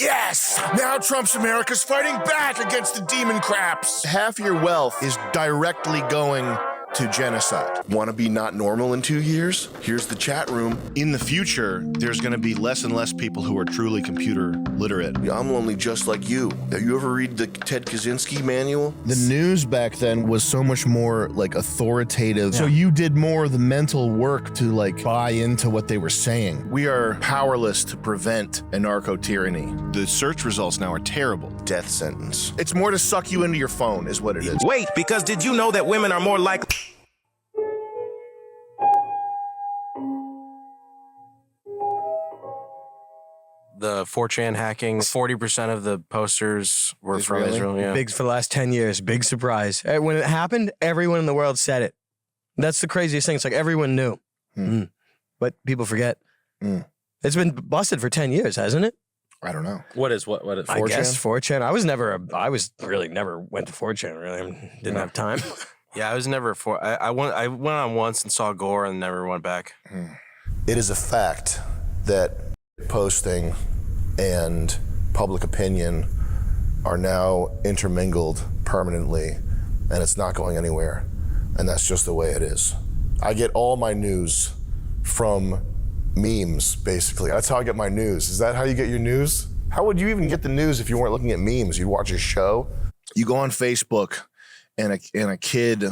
yes! Now Trump's America's fighting back against the demon craps. Half your wealth is directly going to genocide. Want to be not normal in 2 years? Here's the chat room. In the future, there's going to be less and less people who are truly computer literate. I'm lonely just like you. Have you ever read the Ted Kaczynski manual? The news back then was so much more like authoritative. Yeah. So you did more of the mental work to like buy into what they were saying. We are powerless to prevent a narco-tyranny. The search results now are terrible. Death sentence. It's more to suck you into your phone is what it is. Wait, because did you know that women are more likely... The 4chan hacking, 40% of the posters were from Israel. Yeah. Big for the last 10 years. Big surprise. When it happened, everyone in the world said it. That's the craziest thing. It's like everyone knew. But people forget. It's been busted for 10 years, hasn't it? I don't know. What is 4chan? I guess 4chan. I was really never went to 4chan, really. Didn't have time. Yeah, I was never I went on once and saw gore and never went back. It is a fact that posting and public opinion are now intermingled permanently, and it's not going anywhere. And that's just the way it is. I get all my news from memes, basically. That's how I get my news. Is that how you get your news? How would you even get the news if you weren't looking at memes? You'd watch a show. You go on Facebook and a kid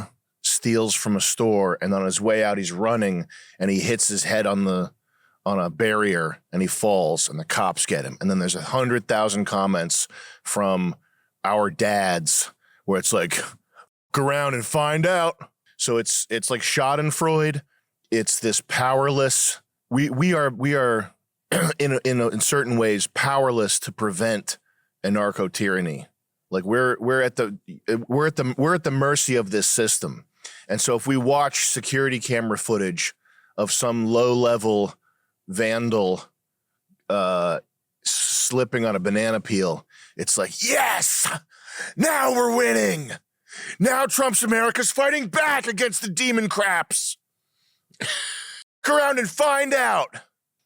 steals from a store, and on his way out he's running and he hits his head on a barrier and he falls and the cops get him. And then there's 100,000 comments from our dads where it's like, look around and find out. So it's like Schadenfreude. It's this powerless. We are in certain ways powerless to prevent a narco-tyranny. Like we're at the mercy of this system. And so if we watch security camera footage of some low-level vandal slipping on a banana peel, it's like, yes, now we're winning. Now Trump's America's fighting back against the demon craps. Look around and find out.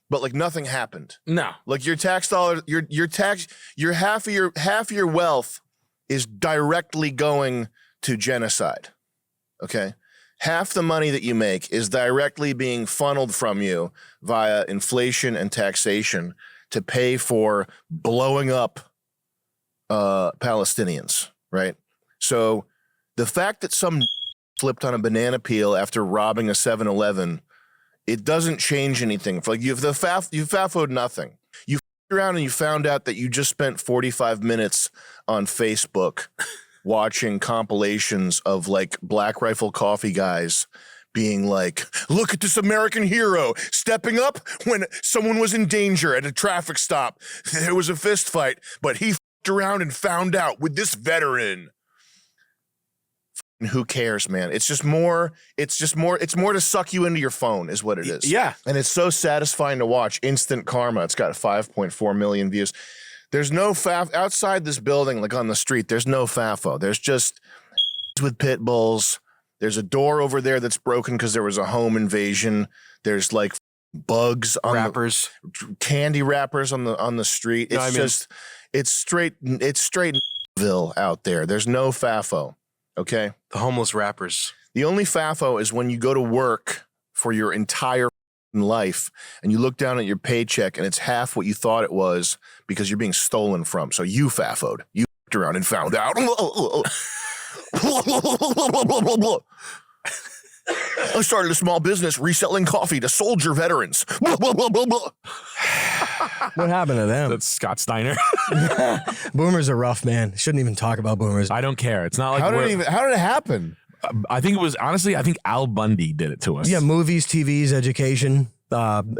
But like nothing happened. No. Like your tax dollar, your half of your wealth is directly going to genocide. Okay? Half the money that you make is directly being funneled from you via inflation and taxation to pay for blowing up Palestinians, right? So the fact that some flipped on a banana peel after robbing a 7-Eleven, it doesn't change anything. Like you FAFO'd nothing. You around and you found out that you just spent 45 minutes on Facebook watching compilations of like Black Rifle Coffee guys being like, look at this American hero stepping up when someone was in danger at a traffic stop. There was a fist fight, but he around and found out with this veteran. Who cares, man? It's more to suck you into your phone is what it is. Yeah. And it's so satisfying to watch. Instant karma. It's got 5.4 million views. There's no FAFO outside this building, like on the street. There's no FAFO. There's just with pit bulls. There's a door over there that's broken because there was a home invasion. There's like bugs on rappers, candy wrappers on the street. It's straight Ville out there. There's no FAFO. Okay? the homeless rappers. The only FAFO is when you go to work for your entire life and you look down at your paycheck and it's half what you thought it was because you're being stolen from. So you FAFO'd. You around and found out. I started a small business reselling coffee to soldier veterans. What happened to them? That's Scott Steiner. Boomers are rough, man. Shouldn't even talk about boomers. I don't care. It's not like how did it happen? I think it was, honestly, I think Al Bundy did it to us. Yeah, movies, TVs, education,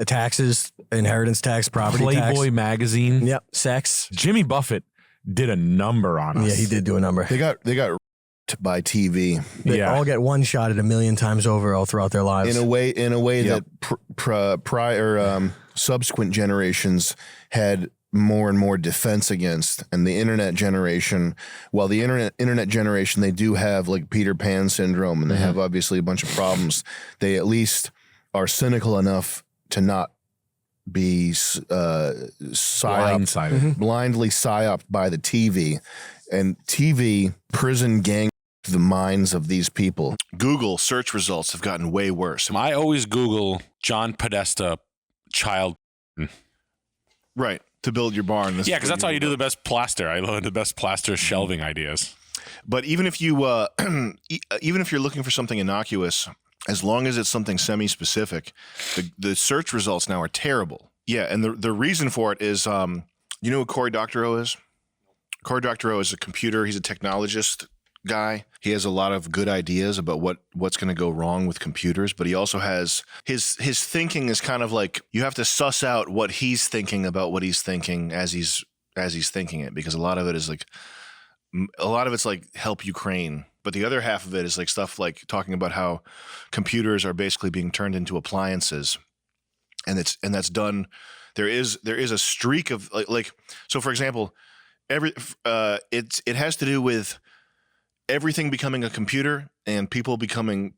taxes, inheritance tax, property tax. Playboy magazine. Yep, sex. Jimmy Buffett did a number on us. Yeah, he did do a number. They got by TV. They all get one shot at 1,000,000 times over all throughout their lives. In a way that prior subsequent generations had more and more defense against, and the internet generation, while the internet generation, they do have like Peter Pan syndrome, and they have obviously a bunch of problems. They at least are cynical enough to not be blindly psyoped by the TV, and TV prison gang the minds of these people. Google search results have gotten way worse. I always Google John Podesta child. Right. To build your barn. Yeah, because that's how you do the best plaster. I learned the best plaster shelving ideas. But even if you, even if you're looking for something innocuous, as long as it's something semi-specific, the search results now are terrible. Yeah, and the reason for it is, you know who Cory Doctorow is? Cory Doctorow is a computer. He's a technologist guy. He has a lot of good ideas about what's going to go wrong with computers, but he also has his thinking is kind of like you have to suss out what he's thinking about what he's thinking as he's thinking it, because a lot of it's like help Ukraine, but the other half of it is like stuff like talking about how computers are basically being turned into appliances, and that's done. There is a streak of like so for example, it has to do with everything becoming a computer and people becoming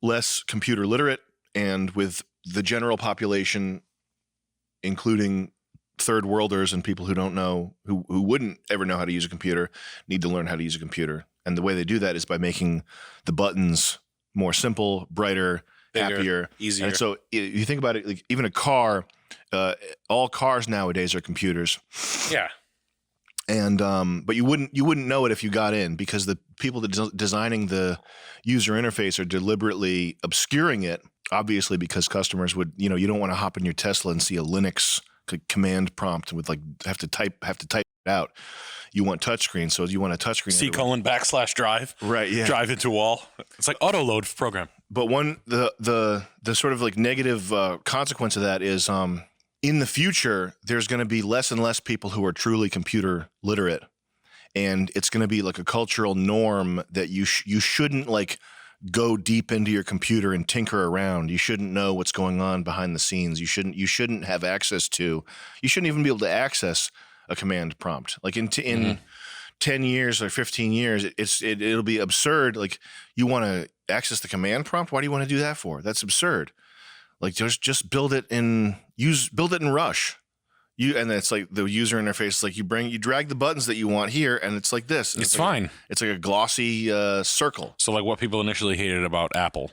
less computer literate, and with the general population, including third worlders and people who don't know, who wouldn't ever know how to use a computer, need to learn how to use a computer. And the way they do that is by making the buttons more simple, brighter, bigger, happier, easier. And so you think about it, like even a car, all cars nowadays are computers. Yeah. And but you wouldn't know it if you got in, because the people that designing the user interface are deliberately obscuring it, obviously, because customers would, you don't want to hop in your Tesla and see a Linux command prompt with like have to type it out. You want touchscreen, so you want a touchscreen. /drive. Right. Yeah. Drive into wall. It's like auto load program. But the sort of like negative consequence of that is in the future, there's going to be less and less people who are truly computer literate, and it's going to be like a cultural norm that you shouldn't like go deep into your computer and tinker around. You shouldn't know what's going on behind the scenes. You shouldn't have access to. You shouldn't even be able to access a command prompt. Like in 10 years or 15 years, it'll be absurd. Like you want to access the command prompt. Why do you want to do that for? That's absurd. Like just build it in Rush. And it's like the user interface, like you drag the buttons that you want here, and it's like this. It's like fine. It's like a glossy circle. So like what people initially hated about Apple.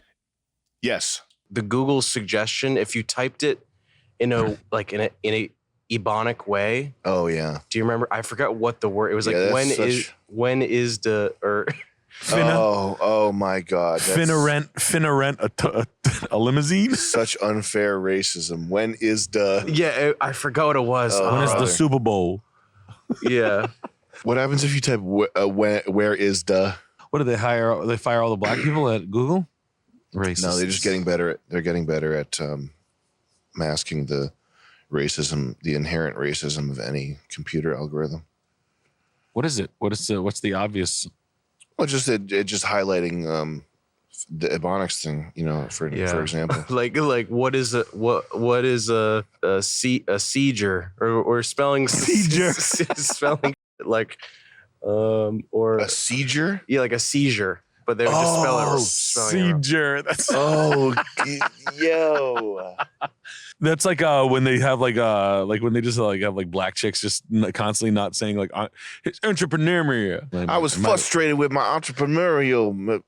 Yes. The Google suggestion, if you typed it in a Ebonic way. Oh yeah. Do you remember? I forgot what the word. It was like when is the or. Oh my God! Finna rent a limousine. Such unfair racism. When is the? Yeah, I forgot what it was. When is the Super Bowl? Yeah. What happens if you type where is the? What do they hire? They fire all the black people at Google? Racist. No, they're just getting better. They're getting better at masking the racism, the inherent racism of any computer algorithm. What is it? What's the obvious? Well, just highlighting the Ebonics thing, for example. like what is a seizure or spelling seizure spelling like or a seizure? Yeah, like a seizure, but they would just spell it. Seizure. That's yo. That's like when they have like when they just have like black chicks just constantly not saying like it's entrepreneur. I was frustrated with my entrepreneurial.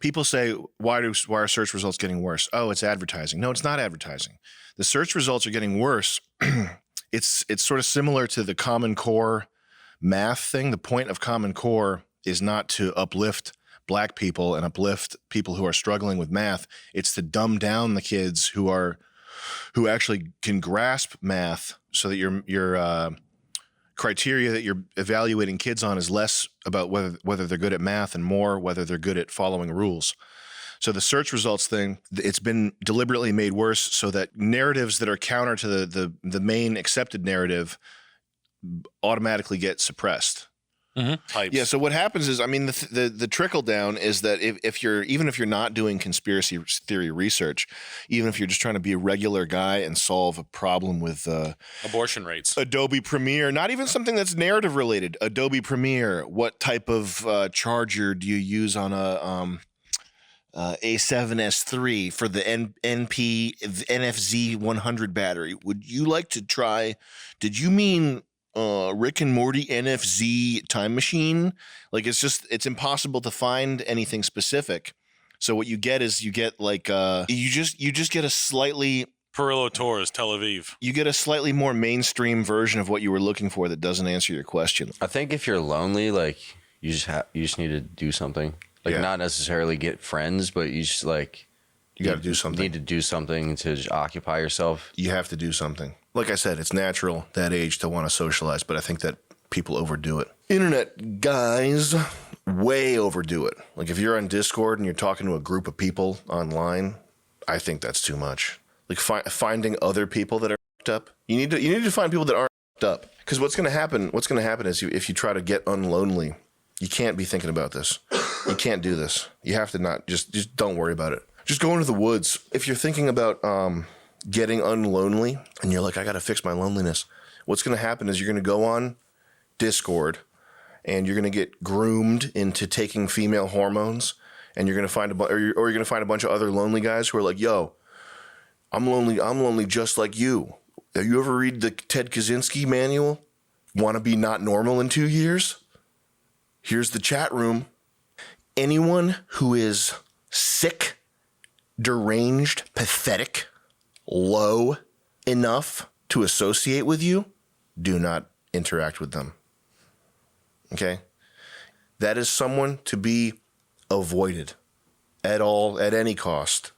People say, why are search results getting worse? Oh, it's advertising. No, it's not advertising. The search results are getting worse. It's sort of similar to the Common Core math thing. The point of Common Core is not to uplift black people and uplift people who are struggling with math. It's to dumb down the kids who actually can grasp math, so that your criteria that you're evaluating kids on is less about whether they're good at math and more whether they're good at following rules. So the search results thing, it's been deliberately made worse so that narratives that are counter to the main accepted narrative automatically get suppressed. Mm-hmm. Yeah. So what happens is, I mean, the trickle down is that if you're not doing conspiracy theory research, even if you're just trying to be a regular guy and solve a problem with abortion rates, Adobe Premiere, not even something that's narrative related, Adobe Premiere, what type of charger do you use on A7S3 for the NFZ 100 battery. Would you like to try? Did you mean Rick and Morty NFZ time machine? Like it's impossible to find anything specific. So what you get is you get like you just get a slightly Perillo Tours, Tel Aviv. You get a slightly more mainstream version of what you were looking for that doesn't answer your question. I think if you're lonely, like you just need to do something. Like not necessarily get friends, but you just like you got to do something. Need to do something to just occupy yourself. You have to do something. Like I said, it's natural that age to want to socialize, but I think that people overdo it. Internet guys way overdo it. Like if you're on Discord and you're talking to a group of people online, I think that's too much. Like finding other people that are up. You need to find people that aren't up. Because what's going to happen is if you try to get unlonely, you can't be thinking about this. You can't do this. You have to not just don't worry about it. Just go into the woods. If you're thinking about getting unlonely and you're like, I got to fix my loneliness, what's going to happen is you're going to go on Discord and you're going to get groomed into taking female hormones, and you're going to find you're going to find a bunch of other lonely guys who are like, yo, I'm lonely just like you. Have you ever read the Ted Kaczynski manual? Want to be not normal in 2 years? Here's the chat room. Anyone who is sick, deranged, pathetic, low enough to associate with you, do not interact with them. Okay? That is someone to be avoided at any cost.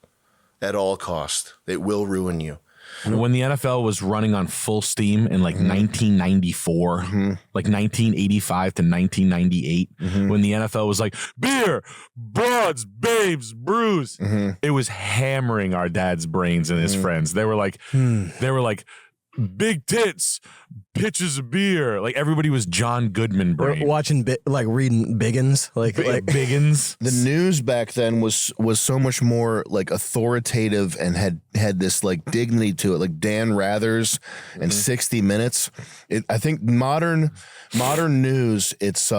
At all cost. It will ruin you. When the NFL was running on full steam in like 1994, like 1985 to 1998, when the NFL was like, beer, broads, babes, brews, it was hammering our dad's brains and his friends. They were like, big tits, pitches of beer. Like everybody was John Goodman brain. We're watching, reading Biggins. Like Biggins. The news back then was so much more like authoritative and had this like dignity to it, like Dan Rather's and 60 Minutes. I think modern news, it's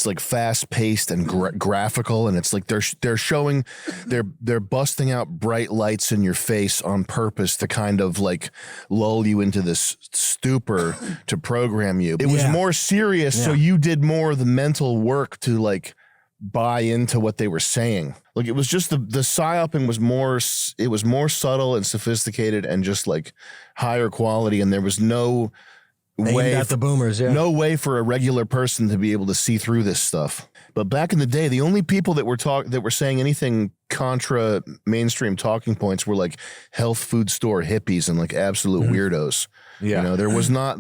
like fast paced and graphical, and it's like they're busting out bright lights in your face on purpose to kind of like lull you into this stupor to program you. It was more serious, so you did more of the mental work to like buy into what they were saying. Like it was just the psyoping was more subtle and sophisticated and just like higher quality, and there was no way at the boomers, no way for a regular person to be able to see through this stuff. But back in the day, the only people that were saying anything contra mainstream talking points were like health food store hippies and like absolute weirdos. Yeah. You know, there was not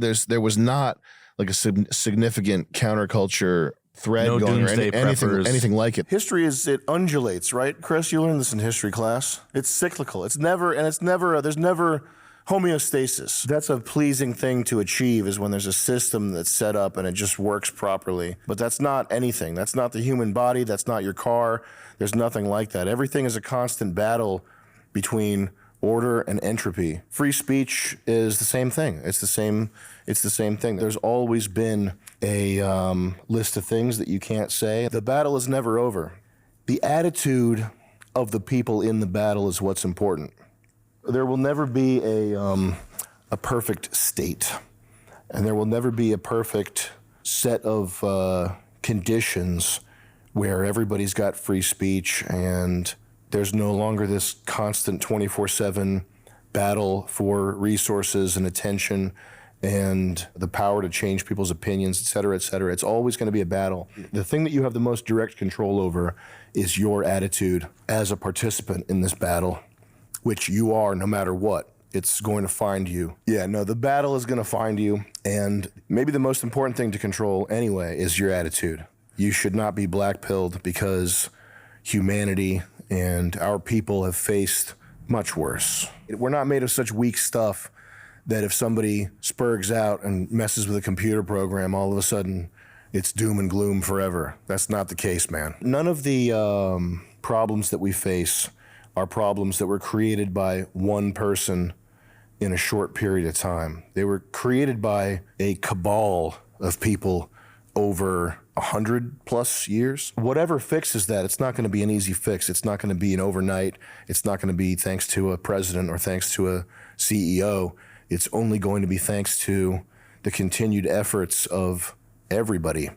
like a significant counterculture thread No going or doomsday preppers. anything like it. History it undulates, right? Chris, you learned this in history class. It's cyclical. There's never homeostasis. That's a pleasing thing to achieve, is when there's a system that's set up and it just works properly. But that's not anything. That's not the human body. That's not your car. There's nothing like that. Everything is a constant battle between order and entropy. Free speech is the same thing. It's the same thing. There's always been a list of things that you can't say. The battle is never over. The attitude of the people in the battle is what's important. There will never be a perfect state, and there will never be a perfect set of conditions where everybody's got free speech and there's no longer this constant 24/7 battle for resources and attention and the power to change people's opinions, et cetera, et cetera. It's always going to be a battle. The thing that you have the most direct control over is your attitude as a participant in this battle, which you are no matter what. It's going to find you. Yeah, no, the battle is going to find you. And maybe the most important thing to control anyway is your attitude. You should not be blackpilled, because humanity and our people have faced much worse. We're not made of such weak stuff that if somebody spurgs out and messes with a computer program, all of a sudden it's doom and gloom forever. That's not the case, man. None of the problems that we face are problems that were created by one person in a short period of time. They were created by a cabal of people over 100+ years. Whatever fixes that, it's not going to be an easy fix. It's not going to be an overnight. It's not going to be thanks to a president or thanks to a CEO. It's only going to be thanks to the continued efforts of everybody